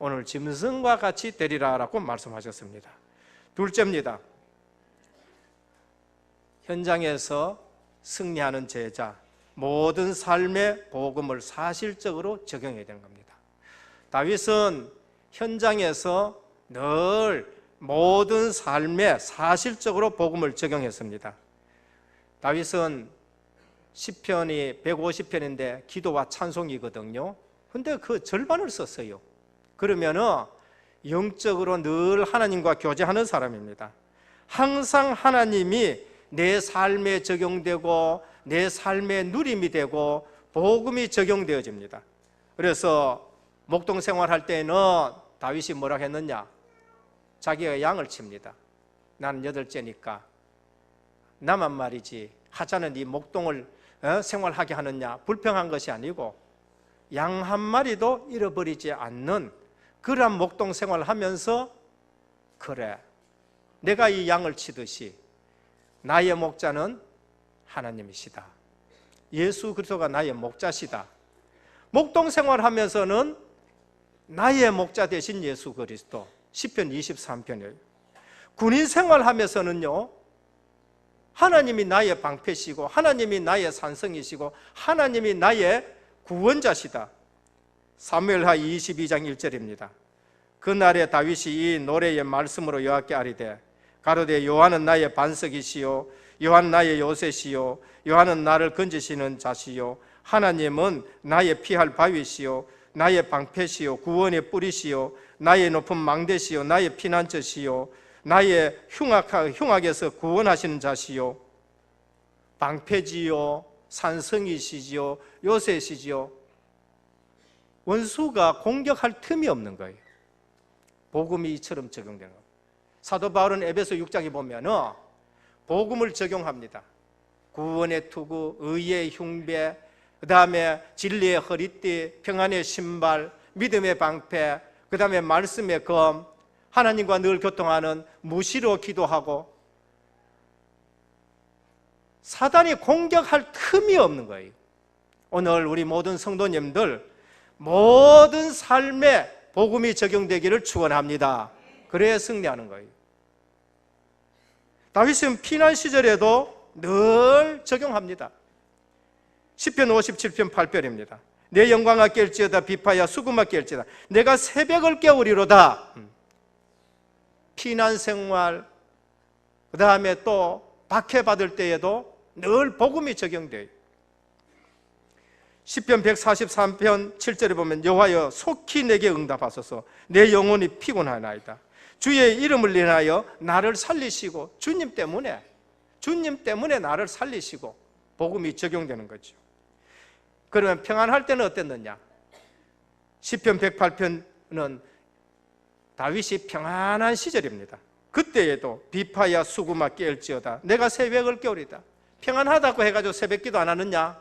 A: 오늘 짐승과 같이 되리라라고 말씀하셨습니다. 둘째입니다. 현장에서 승리하는 제자, 모든 삶의 복음을 사실적으로 적용해야 되는 겁니다. 다윗은 현장에서 늘 모든 삶에 사실적으로 복음을 적용했습니다. 다윗은 시편이 150편인데 기도와 찬송이거든요. 근데 그 절반을 썼어요. 그러면은 영적으로 늘 하나님과 교제하는 사람입니다. 항상 하나님이 내 삶에 적용되고 내 삶의 누림이 되고 복음이 적용되어집니다. 그래서 목동 생활할 때는 다윗이 뭐라고 했느냐? 자기가 양을 칩니다. 나는 8째니까 나만 말이지 하자는 네 목동을 생활하게 하느냐? 불평한 것이 아니고 양 한 마리도 잃어버리지 않는 그러한 목동 생활하면서, 그래 내가 이 양을 치듯이 나의 목자는 하나님이시다. 예수 그리스도가 나의 목자시다. 목동 생활하면서는 나의 목자 되신 예수 그리스도, 시편 23편이에요. 군인 생활하면서는요, 하나님이 나의 방패시고 하나님이 나의 산성이시고 하나님이 나의 구원자시다. 사무엘하 22장 1절입니다. 그날에 다윗이 이 노래의 말씀으로 여호와께 아뢰되 가로되 여호와는 나의 반석이시요 여호와는 나의 요새시요 여호와는 나를 건지시는 자시요 하나님은 나의 피할 바위시요 나의 방패시요 구원의 뿌리시요 나의 높은 망대시요 나의 피난처시요 나의 흉악에서 구원하시는 자시요 방패지요 산성이시지요 요새시지요. 원수가 공격할 틈이 없는 거예요. 복음이 이처럼 적용되는 거예요. 사도 바울은 에베소 6장에 보면 복음을 적용합니다. 구원의 투구, 의의 흉배, 그 다음에 진리의 허리띠, 평안의 신발, 믿음의 방패, 그 다음에 말씀의 검, 하나님과 늘 교통하는 무시로 기도하고, 사단이 공격할 틈이 없는 거예요. 오늘 우리 모든 성도님들 모든 삶에 복음이 적용되기를 축원합니다. 그래야 승리하는 거예요. 다윗은 피난 시절에도 늘 적용합니다. 시편 57편 8절입니다. 내 영광아 깰지어다 비파야 수금아 깰지어다 내가 새벽을 깨우리로다. 피난 생활, 그 다음에 또 박해받을 때에도 늘 복음이 적용돼요. 시편 143편 7절에 보면 여호와여 속히 내게 응답하소서 내 영혼이 피곤하나이다. 주의 이름을 인하여 나를 살리시고, 주님 때문에 나를 살리시고 복음이 적용되는 거죠. 그러면 평안할 때는 어땠느냐? 시편 108편은 다윗이 평안한 시절입니다. 그때에도 비파야 수구마 깨울지어다 내가 새벽을 깨우리다. 평안하다고 해가지고 새벽기도 안 하느냐?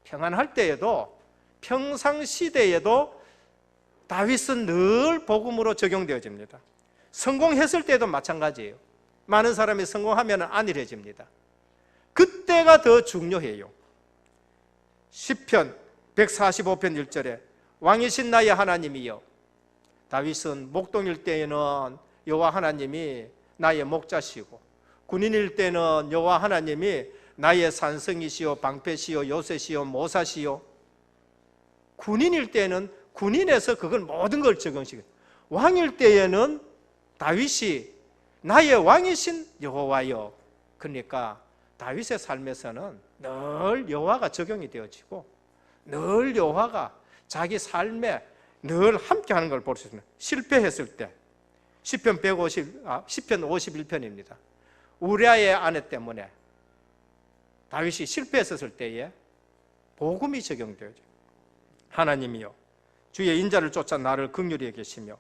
A: 평안할 때에도, 평상시대에도 다윗은 늘 복음으로 적용되어집니다. 성공했을 때도 마찬가지예요. 많은 사람이 성공하면 안일해집니다. 그때가 더 중요해요. 시편 145편 1절에 왕이신 나의 하나님이여. 다윗은 목동일 때에는 여호와 하나님이 나의 목자시고, 군인일 때는 여호와 하나님이 나의 산성이시요 방패시요 요새시요 모사시요. 군인일 때는 군인에서 그걸 모든 걸 적용시켜요. 왕일 때에는 다윗이 나의 왕이신 여호와여. 그러니까 다윗의 삶에서는 늘 여호와가 적용이 되어지고, 늘 여호와가 자기 삶에 늘 함께하는 걸 볼 수 있습니다. 실패했을 때 시편 51편입니다. 우리아의 아내 때문에 다윗이 실패했었을 때에 복음이 적용되어져요. 하나님이여, 주의 인자를 쫓아 나를 긍휼히 여기시며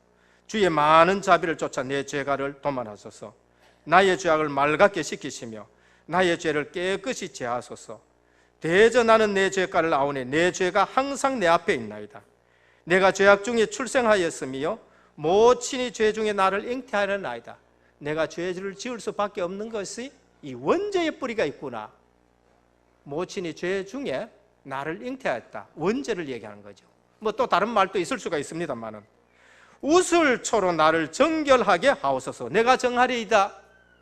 A: 주의 많은 자비를 쫓아 내 죄가를 도말하소서. 나의 죄악을 맑게 씻기시며 나의 죄를 깨끗이 제하소서. 대저 나는 내 죄가를 아오니 내 죄가 항상 내 앞에 있나이다. 내가 죄악 중에 출생하였으며 모친이 죄 중에 나를 잉태하는 아이다. 내가 죄를 지을 수밖에 없는 것이 이 원죄의 뿌리가 있구나. 모친이 죄 중에 나를 잉태하였다. 원죄를 얘기하는 거죠. 뭐 또 다른 말도 있을 수가 있습니다만은, 우슬초로 나를 정결하게 하옵소서. 내가 정하리이다.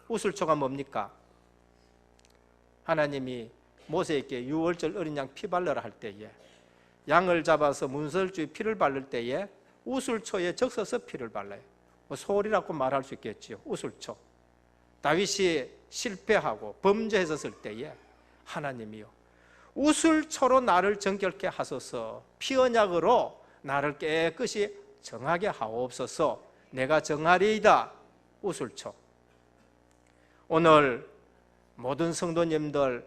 A: 우슬초가 뭡니까? 하나님이 모세에게 유월절 어린 양 피 발라라 할 때에, 양을 잡아서 문설주에 피를 바를 때에 우슬초에 적셔서 피를 발라요. 뭐 소리라고 말할 수 있겠지요. 우슬초. 다윗이 실패하고 범죄했었을 때에 하나님이요, 우슬초로 나를 정결케 하소서. 피 언약으로 나를 깨끗이 정하게 하옵소서. 내가 정하리이다. 우슬초. 오늘 모든 성도님들,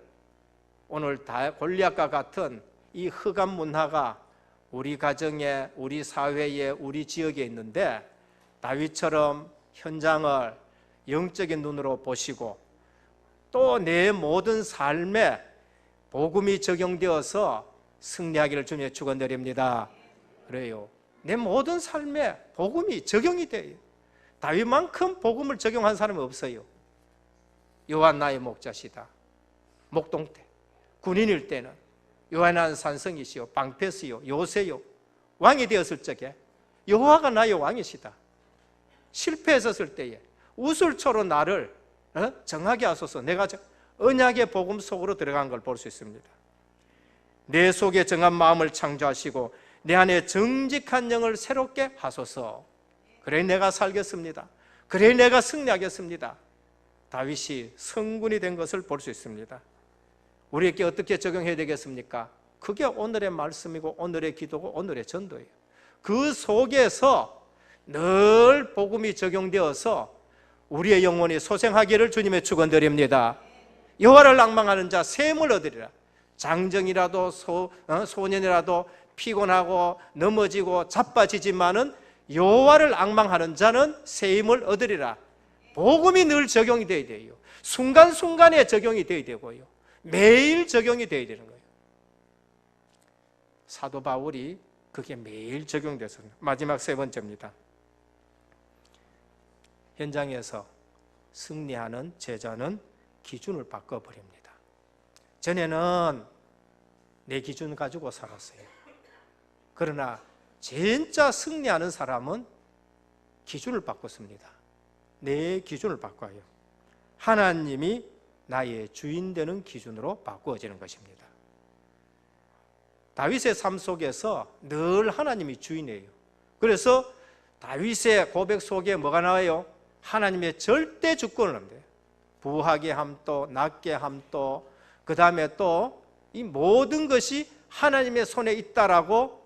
A: 오늘 다 골리앗과 같은 이 흑암 문화가 우리 가정에, 우리 사회에, 우리 지역에 있는데, 다윗처럼 현장을 영적인 눈으로 보시고 또 내 모든 삶에 복음이 적용되어서 승리하기를 주님의 축원드립니다. 그래요. 내 모든 삶에 복음이 적용이 돼요. 다윗만큼 복음을 적용한 사람은 없어요. 여호와 나의 목자시다. 목동 때, 군인일 때는 여호와 나는 산성이시요 방패시요 요새요. 왕이 되었을 적에 여호와가 나의 왕이시다. 실패했었을 때에 우슬초로 나를 정하게 하소서. 내가 언약의 복음 속으로 들어간 걸 볼 수 있습니다. 내 속에 정한 마음을 창조하시고 내 안에 정직한 영을 새롭게 하소서. 그래 내가 살겠습니다. 그래 내가 승리하겠습니다. 다윗이 성군이 된 것을 볼 수 있습니다. 우리에게 어떻게 적용해야 되겠습니까? 그게 오늘의 말씀이고 오늘의 기도고 오늘의 전도예요. 그 속에서 늘 복음이 적용되어서 우리의 영혼이 소생하기를 주님의 축원드립니다. 여호와를 앙망하는 자 샘을 얻으리라. 장정이라도 소년이라도 피곤하고 넘어지고 자빠지지만은 여호와를 앙망하는 자는 새 힘을 얻으리라. 복음이 늘 적용이 되어야 돼요. 순간순간에 적용이 되어야 되고요, 매일 적용이 되어야 되는 거예요. 사도 바울이 그게 매일 적용됐습니다. 마지막 세 번째입니다. 현장에서 승리하는 제자는 기준을 바꿔버립니다. 전에는 내 기준 가지고 살았어요. 그러나 진짜 승리하는 사람은 기준을 바꿨습니다. 내 기준을 바꿔요. 하나님이 나의 주인 되는 기준으로 바꾸어지는 것입니다. 다윗의 삶 속에서 늘 하나님이 주인이에요. 그래서 다윗의 고백 속에 뭐가 나와요? 하나님의 절대 주권을 합니다. 부하게 함도, 낫게 함도, 그 다음에 또 이 모든 것이 하나님의 손에 있다라고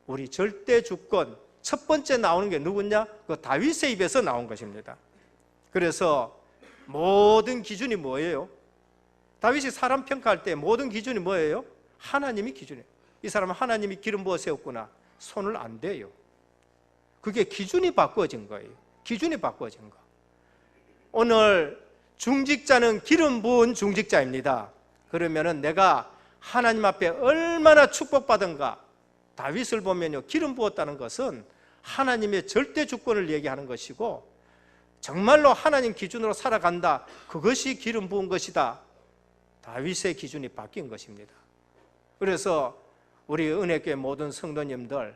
A: 우리 절대 주권, 첫 번째 나오는 게 누구냐? 그 다윗의 입에서 나온 것입니다. 그래서 모든 기준이 뭐예요? 다윗이 사람 평가할 때 모든 기준이 뭐예요? 하나님이 기준이에요. 이 사람은 하나님이 기름 부어 세웠구나. 손을 안 대요. 그게 기준이 바꿔진 거예요. 기준이 바꿔진 거. 오늘 중직자는 기름 부은 중직자입니다. 그러면은 내가 하나님 앞에 얼마나 축복받은가. 다윗을 보면요, 기름 부었다는 것은 하나님의 절대 주권을 얘기하는 것이고, 정말로 하나님 기준으로 살아간다, 그것이 기름 부은 것이다. 다윗의 기준이 바뀐 것입니다. 그래서 우리 은혜교회 모든 성도님들,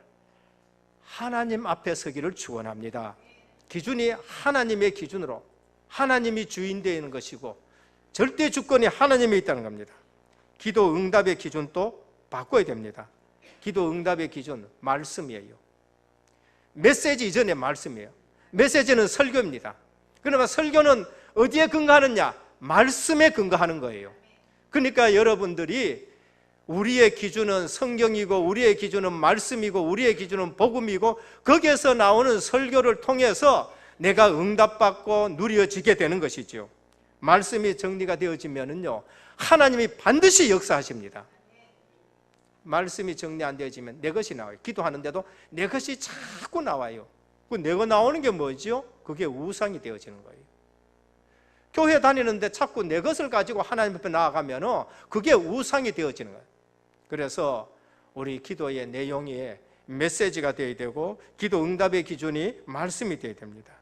A: 하나님 앞에 서기를 축원합니다. 기준이 하나님의 기준으로, 하나님이 주인 되는 것이고 절대 주권이 하나님에 있다는 겁니다. 기도 응답의 기준도 바꿔야 됩니다. 기도 응답의 기준, 말씀이에요. 메시지 이전에 말씀이에요. 메시지는 설교입니다. 그러나 설교는 어디에 근거하느냐? 말씀에 근거하는 거예요. 그러니까 여러분들이 우리의 기준은 성경이고, 우리의 기준은 말씀이고, 우리의 기준은 복음이고, 거기에서 나오는 설교를 통해서 내가 응답받고 누려지게 되는 것이죠. 말씀이 정리가 되어지면은요, 하나님이 반드시 역사하십니다. 말씀이 정리 안 되어지면 내 것이 나와요. 기도하는데도 내 것이 자꾸 나와요. 그 내가 나오는 게 뭐죠? 그게 우상이 되어지는 거예요. 교회 다니는데 자꾸 내 것을 가지고 하나님 앞에 나아가면 그게 우상이 되어지는 거예요. 그래서 우리 기도의 내용이 메시지가 되어야 되고, 기도 응답의 기준이 말씀이 되어야 됩니다.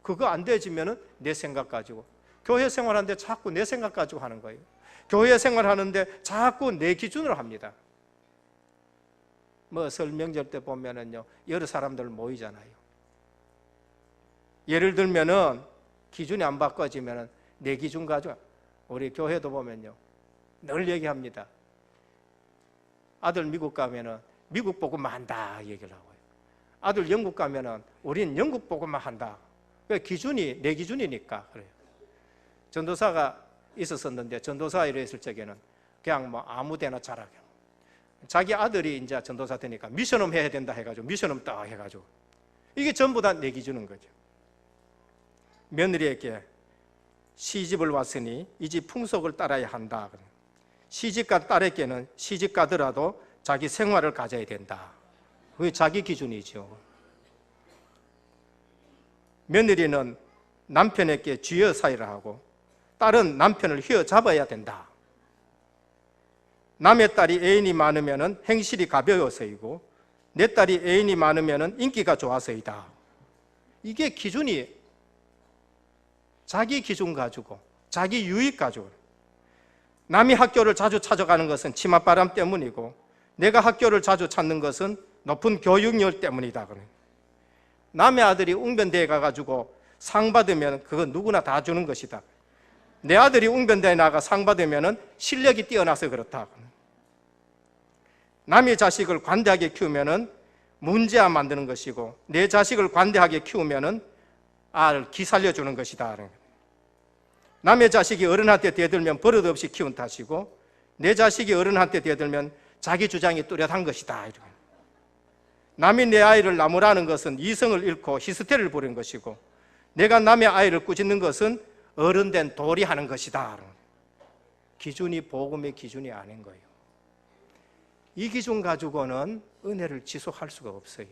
A: 그거 안 되어지면 내 생각 가지고, 교회 생활하는데 자꾸 내 생각 가지고 하는 거예요. 교회 생활하는데 자꾸 내 기준으로 합니다. 뭐 설 명절 때 보면은요, 여러 사람들 모이잖아요. 예를 들면은 기준이 안 바꿔지면은 내 기준 가지고, 우리 교회도 보면요, 늘 얘기합니다. 아들 미국 가면은 미국 복음만 한다 얘기를 하고요. 아들 영국 가면은 우리는 영국 복음만 한다. 기준이 내 기준이니까 그래요. 전도사가 있었었는데, 전도사 일을 했을 적에는 그냥 뭐 아무데나 잘하게, 자기 아들이 이제 전도사 되니까 미션홈 해야 된다 해가지고 미션홈 딱 해가지고, 이게 전부 다 내 기준인 거죠. 며느리에게 시집을 왔으니 이 집 풍속을 따라야 한다. 시집간 딸에게는 시집 가더라도 자기 생활을 가져야 된다. 그게 자기 기준이죠. 며느리는 남편에게 쥐어 사이를 하고 딸은 남편을 휘어잡아야 된다. 남의 딸이 애인이 많으면 행실이 가벼워서이고 내 딸이 애인이 많으면 인기가 좋아서이다. 이게 기준이 자기 기준 가지고, 자기 유익 가지고. 남이 학교를 자주 찾아가는 것은 치맛바람 때문이고 내가 학교를 자주 찾는 것은 높은 교육열 때문이다. 남의 아들이 웅변대에 가가지고 상 받으면 그건 누구나 다 주는 것이다. 내 아들이 웅변대에 나가 상 받으면 실력이 뛰어나서 그렇다. 남의 자식을 관대하게 키우면 문제 안 만드는 것이고 내 자식을 관대하게 키우면 기 살려주는 것이다. 남의 자식이 어른한테 대들면 버릇없이 키운 탓이고 내 자식이 어른한테 대들면 자기 주장이 뚜렷한 것이다. 남이 내 아이를 나무라는 것은 이성을 잃고 히스테리를 부린 것이고 내가 남의 아이를 꾸짖는 것은 어른된 도리 하는 것이다. 기준이 복음의 기준이 아닌 거예요. 이 기준 가지고는 은혜를 지속할 수가 없어요.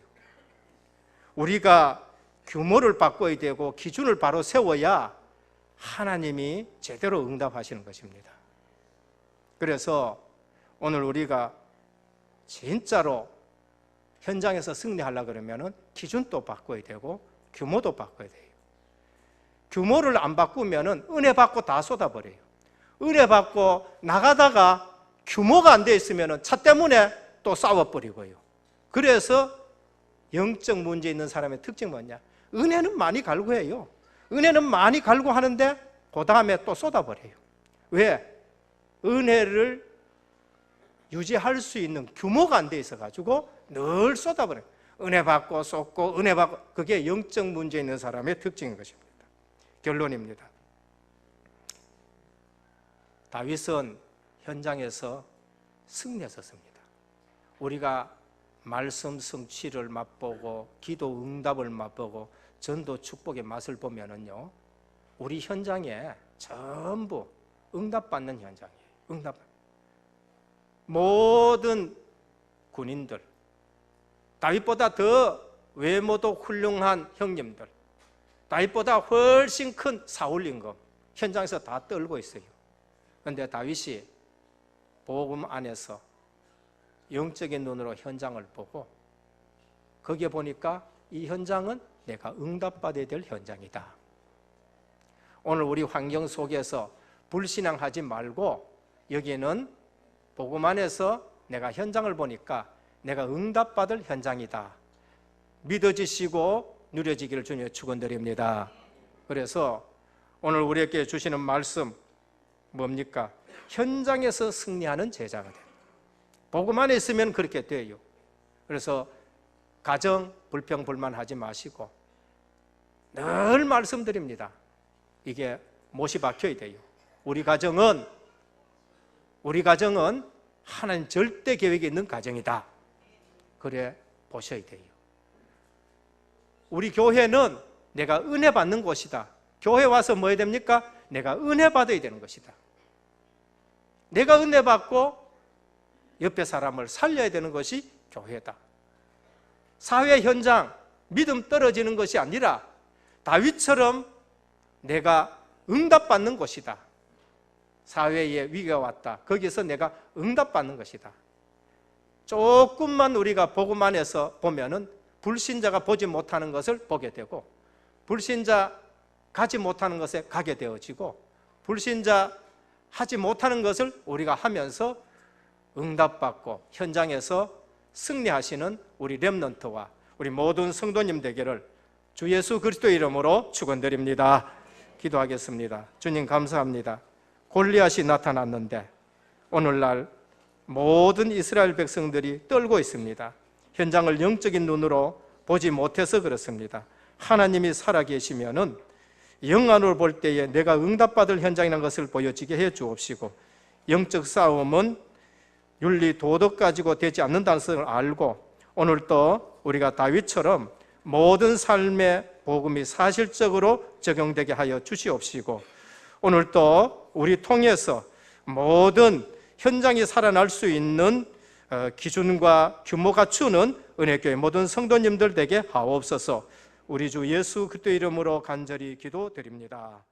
A: 우리가 규모를 바꿔야 되고 기준을 바로 세워야 하나님이 제대로 응답하시는 것입니다. 그래서 오늘 우리가 진짜로 현장에서 승리하려고 그러면 기준도 바꿔야 되고 규모도 바꿔야 돼요. 규모를 안 바꾸면 은혜 받고 다 쏟아버려요. 은혜 받고 나가다가 규모가 안 돼 있으면 차 때문에 또 싸워버리고요. 그래서 영적 문제 있는 사람의 특징이 뭐냐? 은혜는 많이 갈구해요. 은혜는 많이 갈구하는데 그 다음에 또 쏟아버려요. 왜? 은혜를 유지할 수 있는 규모가 안 돼 있어가지고 늘 쏟아버려요. 은혜 받고 쏟고 은혜 받고, 그게 영적 문제 있는 사람의 특징인 것입니다. 결론입니다. 다윗은 현장에서 승리했었습니다. 우리가 말씀 성취를 맛보고 기도 응답을 맛보고 전도 축복의 맛을 보면은요, 우리 현장에 전부 응답받는 현장이에요. 응답. 모든 군인들, 다윗보다 더 외모도 훌륭한 형님들, 다윗보다 훨씬 큰 사울 임금 현장에서 다 떨고 있어요. 그런데 다윗이 복음 안에서 영적인 눈으로 현장을 보고 거기에 보니까 이 현장은 내가 응답받아야 될 현장이다. 오늘 우리 환경 속에서 불신앙하지 말고 여기는 복음 안에서 내가 현장을 보니까 내가 응답받을 현장이다. 믿어지시고 누려지기를 주님의 축원드립니다. 그래서 오늘 우리에게 주시는 말씀 뭡니까? 현장에서 승리하는 제자가 된다. 복음 안에 있으면 그렇게 돼요. 그래서 가정 불평 불만하지 마시고 늘 말씀드립니다. 이게 못이 박혀야 돼요. 우리 가정은 하나님 절대 계획이 있는 가정이다. 그래 보셔야 돼요. 우리 교회는 내가 은혜 받는 곳이다. 교회 와서 뭐 해야 됩니까? 내가 은혜 받아야 되는 것이다. 내가 은혜 받고 옆에 사람을 살려야 되는 것이 교회다. 사회 현장, 믿음 떨어지는 것이 아니라 다윗처럼 내가 응답받는 곳이다. 사회에 위기가 왔다. 거기서 내가 응답받는 것이다. 조금만 우리가 복음 안에서 보면은 불신자가 보지 못하는 것을 보게 되고, 불신자 가지 못하는 것에 가게 되어지고, 불신자 하지 못하는 것을 우리가 하면서 응답받고 현장에서 승리하시는 우리 렘넌트와 우리 모든 성도님 되기를 주 예수 그리스도의 이름으로 축원드립니다. 기도하겠습니다. 주님 감사합니다. 골리앗이 나타났는데 오늘날 모든 이스라엘 백성들이 떨고 있습니다. 현장을 영적인 눈으로 보지 못해서 그렇습니다. 하나님이 살아계시면은 영안으로 볼 때에 내가 응답받을 현장이라는 것을 보여지게 해 주옵시고, 영적 싸움은 윤리 도덕 가지고 되지 않는다는 것을 알고 오늘도 우리가 다윗처럼 모든 삶의 복음이 사실적으로 적용되게 하여 주시옵시고, 오늘도 우리 통해서 모든 현장이 살아날 수 있는 기준과 규모 갖추는 은혜교회 모든 성도님들 되게 하옵소서. 우리 주 예수 그리스도의 이름으로 간절히 기도드립니다.